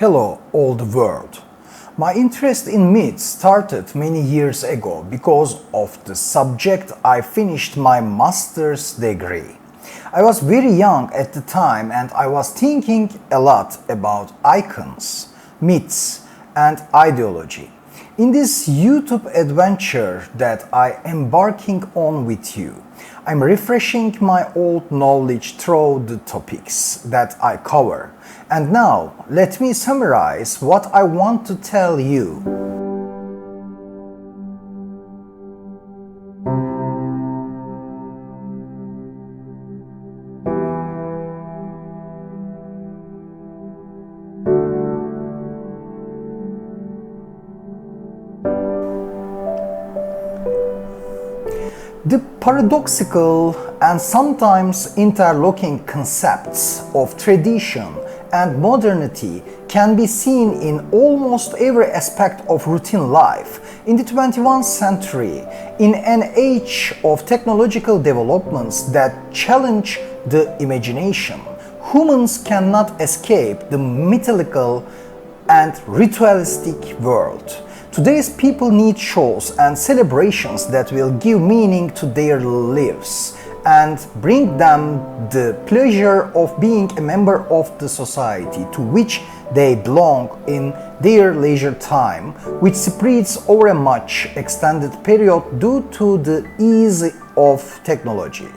Hello, old world. My interest in myths started many years ago because of the subject I finished my master's degree. I was very young at the time and I was thinking a lot about icons, myths, and ideology. In this YouTube adventure that I am embarking on with you, I'm refreshing my old knowledge through the topics that I cover. And now, let me summarize what I want to tell you. The paradoxical and sometimes interlocking concepts of tradition and modernity can be seen in almost every aspect of routine life. In the 21st century, in an age of technological developments that challenge the imagination, humans cannot escape the mythological and ritualistic world. Today's people need shows and celebrations that will give meaning to their lives and bring them the pleasure of being a member of the society to which they belong in their leisure time, which spreads over a much extended period due to the ease of technology.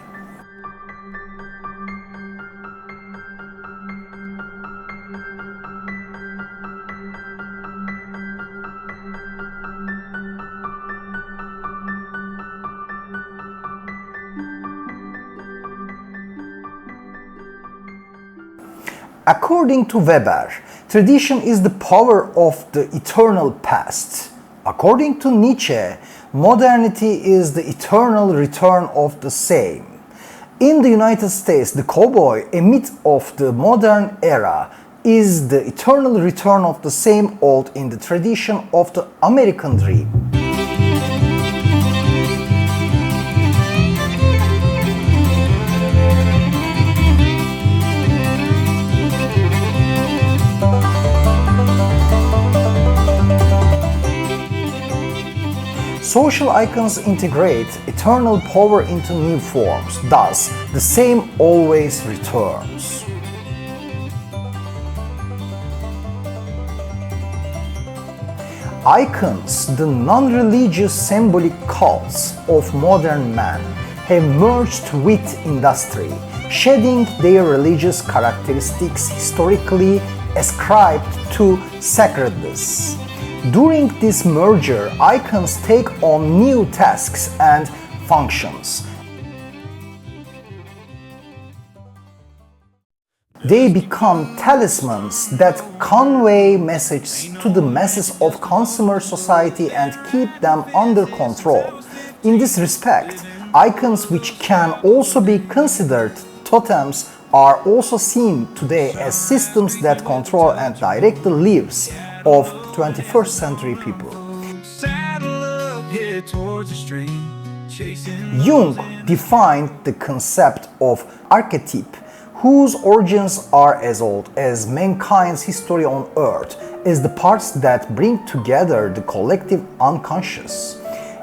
According to Weber, tradition is the power of the eternal past. According to Nietzsche, modernity is the eternal return of the same. In the United States, the cowboy, a myth of the modern era, is the eternal return of the same old in the tradition of the American dream. Social icons integrate eternal power into new forms, thus the same always returns. Icons, the non-religious symbolic cults of modern man, have merged with industry, shedding their religious characteristics historically ascribed to sacredness. During this merger, icons take on new tasks and functions. They become talismans that convey messages to the masses of consumer society and keep them under control. In this respect, icons which can also be considered totems are also seen today as systems that control and direct the lives of 21st century people. Jung defined the concept of archetype, whose origins are as old as mankind's history on earth, as the parts that bring together the collective unconscious.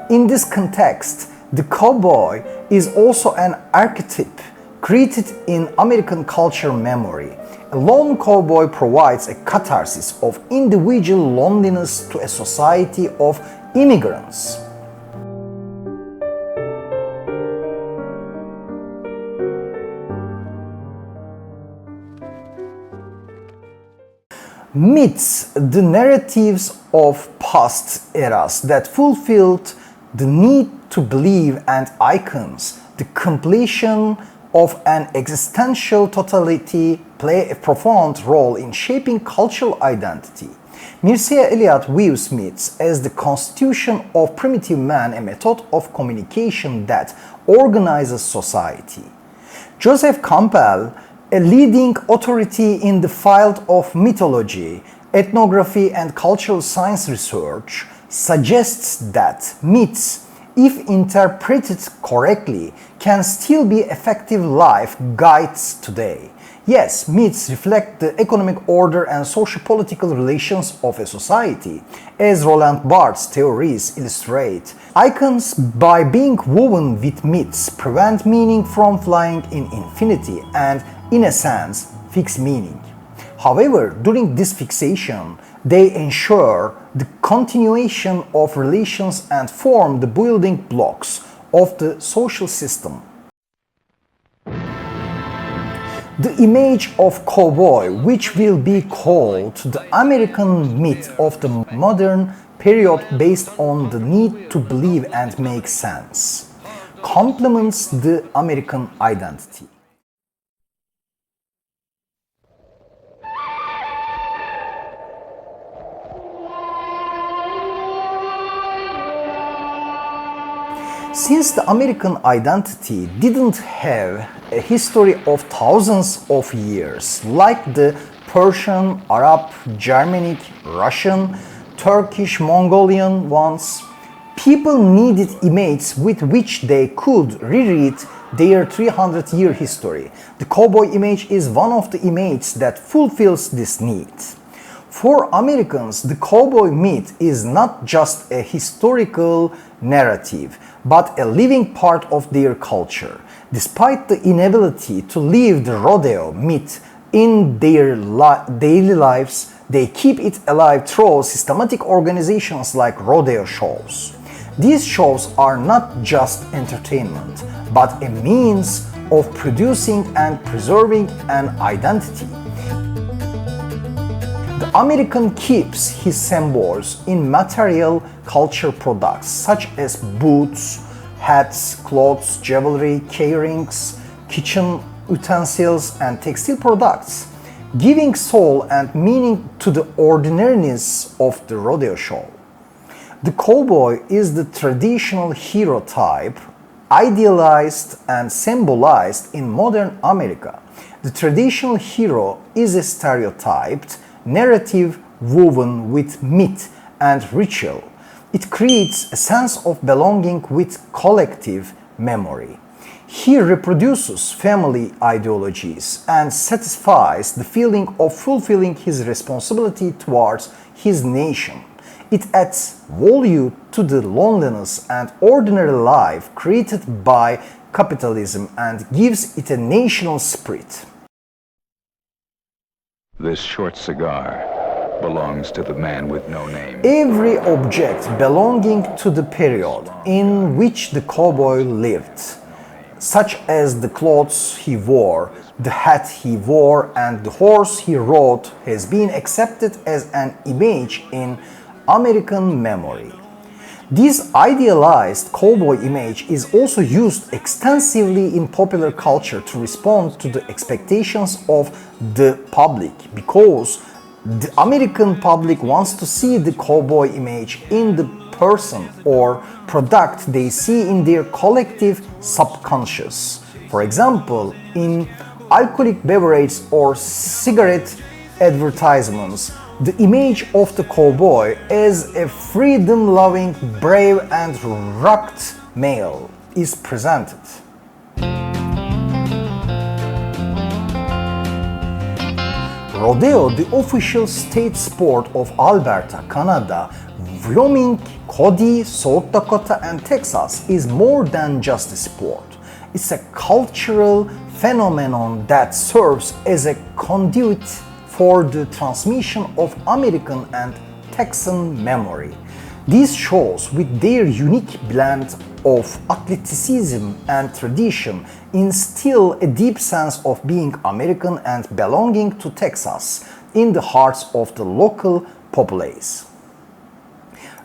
In this context, the cowboy is also an archetype created in American culture memory. A lone cowboy provides a catharsis of individual loneliness to a society of immigrants. Myths, the narratives of past eras that fulfilled the need to believe, and icons, the completion of an existential totality, play a profound role in shaping cultural identity. Mircea Eliade views myths as the constitution of primitive man, a method of communication that organizes society. Joseph Campbell, a leading authority in the field of mythology, ethnography, and cultural science research, suggests that myths, if interpreted correctly, can still be effective life guides today. Yes, myths reflect the economic order and socio-political relations of a society, as Roland Barthes' theories illustrate. Icons, by being woven with myths, prevent meaning from flying in infinity and, in a sense, fix meaning. However, during this fixation, they ensure the continuation of relations and form the building blocks of the social system. The image of cowboy, which will be called the American myth of the modern period based on the need to believe and make sense, complements the American identity. Since the American identity didn't have a history of thousands of years like the Persian, Arab, Germanic, Russian, Turkish, Mongolian ones, people needed images with which they could reread their 300-year history. The cowboy image is one of the images that fulfills this need. For Americans, the cowboy myth is not just a historical narrative, but a living part of their culture. Despite the inability to live the rodeo myth in their daily lives, they keep it alive through systematic organizations like rodeo shows. These shows are not just entertainment, but a means of producing and preserving an identity. The American keeps his symbols in material culture products such as boots, hats, clothes, jewelry, keyrings, kitchen utensils, and textile products, giving soul and meaning to the ordinariness of the rodeo show. The cowboy is the traditional hero type, idealized and symbolized in modern America. The traditional hero is a stereotyped narrative woven with myth and ritual. It creates a sense of belonging with collective memory. He reproduces family ideologies and satisfies the feeling of fulfilling his responsibility towards his nation. It adds value to the loneliness and ordinary life created by capitalism and gives it a national spirit. This short cigar belongs to the man with no name. Every object belonging to the period in which the cowboy lived, such as the clothes he wore, the hat he wore, and the horse he rode, has been accepted as an image in American memory. This idealized cowboy image is also used extensively in popular culture to respond to the expectations of the public, because the American public wants to see the cowboy image in the person or product they see in their collective subconscious. For example, in alcoholic beverage or cigarette advertisements, the image of the cowboy as a freedom-loving, brave and rugged male is presented. Rodeo, the official state sport of Alberta, Canada, Wyoming, Cody, South Dakota and Texas, is more than just a sport. It's a cultural phenomenon that serves as a conduit for the transmission of American and Texan memory. These shows, with their unique blend of athleticism and tradition, instill a deep sense of being American and belonging to Texas in the hearts of the local populace.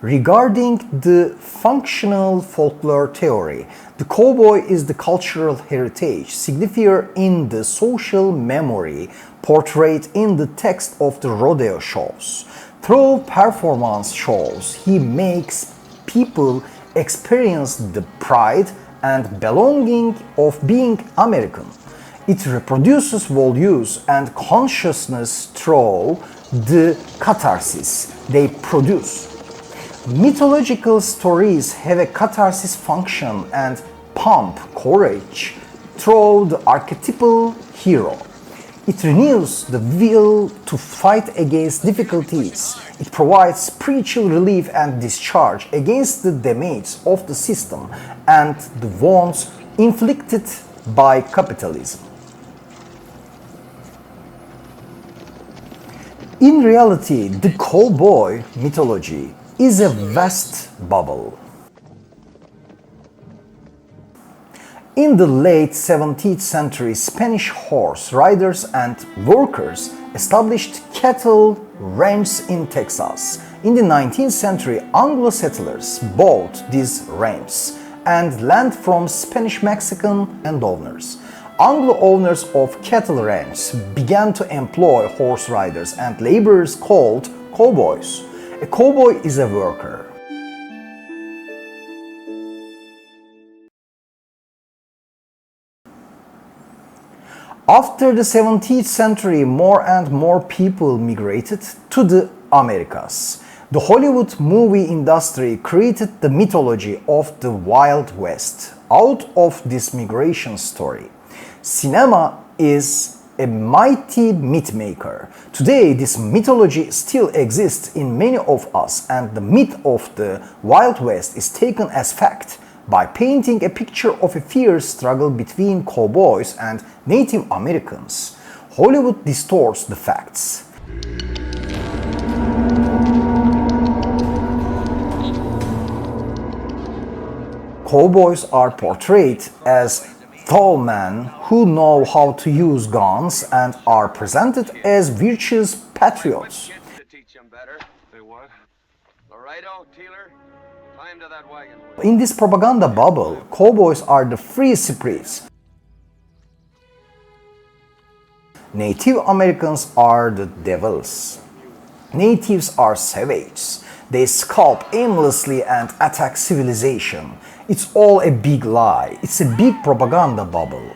Regarding the functional folklore theory, the cowboy is the cultural heritage signifier in the social memory portrayed in the text of the rodeo shows. Through performance shows, he makes people experience the pride and belonging of being American. It reproduces values and consciousness through the catharsis they produce. Mythological stories have a catharsis function and pump courage through the archetypal hero. It renews the will to fight against difficulties. It provides spiritual relief and discharge against the damage of the system and the wounds inflicted by capitalism. In reality, the cowboy mythology is a vast bubble. In the late 17th century, Spanish horse riders and workers established cattle ranches in Texas. In the 19th century, Anglo settlers bought these ranches and land from Spanish-Mexican landowners. Anglo owners of cattle ranches began to employ horse riders and laborers called cowboys. A cowboy is a worker. After the 17th century, more and more people migrated to the Americas. The Hollywood movie industry created the mythology of the Wild West out of this migration story. Cinema is a mighty myth maker. Today, this mythology still exists in many of us, and the myth of the Wild West is taken as fact by painting a picture of a fierce struggle between cowboys and Native Americans. Hollywood distorts the facts. Cowboys are portrayed as tall men who know how to use guns and are presented as virtuous patriots. In this propaganda bubble, cowboys are the free spirits. Native Americans are the devils. Natives are savages. They scalp aimlessly and attack civilization. It's all a big lie. It's a big propaganda bubble.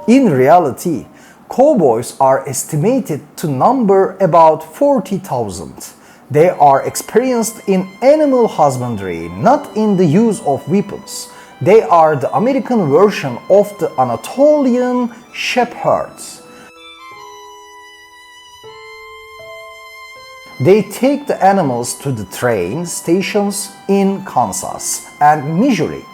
In reality, cowboys are estimated to number about 40,000. They are experienced in animal husbandry, not in the use of weapons. They are the American version of the Anatolian shepherds. They take the animals to the train stations in Kansas and Missouri.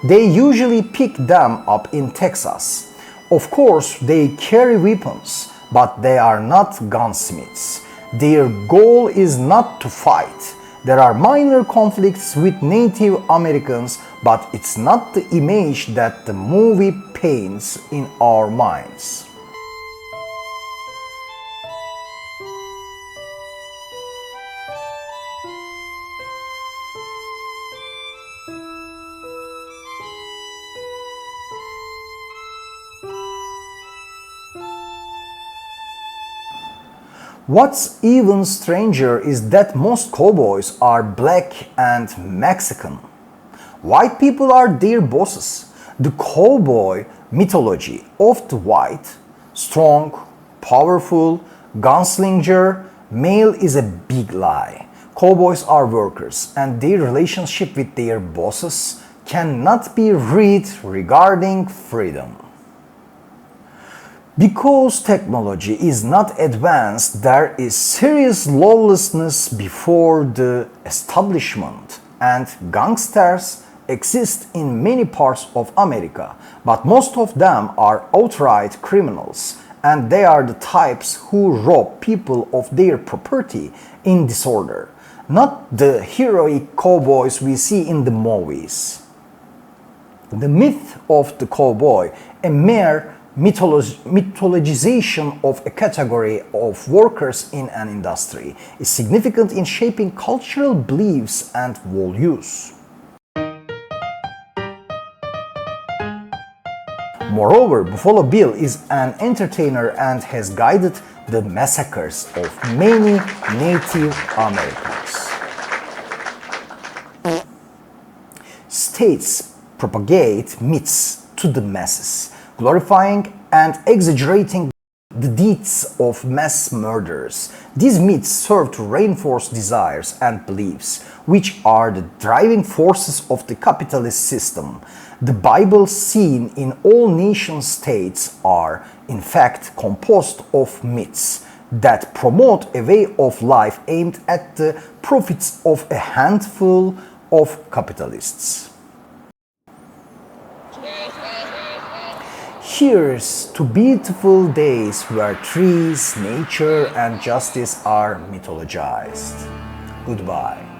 They usually pick them up in Texas. Of course, they carry weapons, but they are not gunsmiths. Their goal is not to fight. There are minor conflicts with Native Americans, but it's not the image that the movie paints in our minds. What's even stranger is that most cowboys are black and Mexican. White people are their bosses. The cowboy mythology of the white, strong, powerful, gunslinger male is a big lie. Cowboys are workers, and their relationship with their bosses cannot be read regarding freedom. Because technology is not advanced, there is serious lawlessness before the establishment, and gangsters exist in many parts of America, but most of them are outright criminals, and they are the types who rob people of their property in disorder, not the heroic cowboys we see in the movies. The myth of the cowboy, a mere mythologization of a category of workers in an industry, is significant in shaping cultural beliefs and values. Moreover, Buffalo Bill is an entertainer and has guided the massacres of many Native Americans. states propagate myths to the masses, glorifying and exaggerating the deeds of mass murderers. These myths serve to reinforce desires and beliefs, which are the driving forces of the capitalist system. The Bible seen in all nation states are, in fact, composed of myths that promote a way of life aimed at the profits of a handful of capitalists. Here's to beautiful days where trees, nature, and justice are mythologized. Goodbye.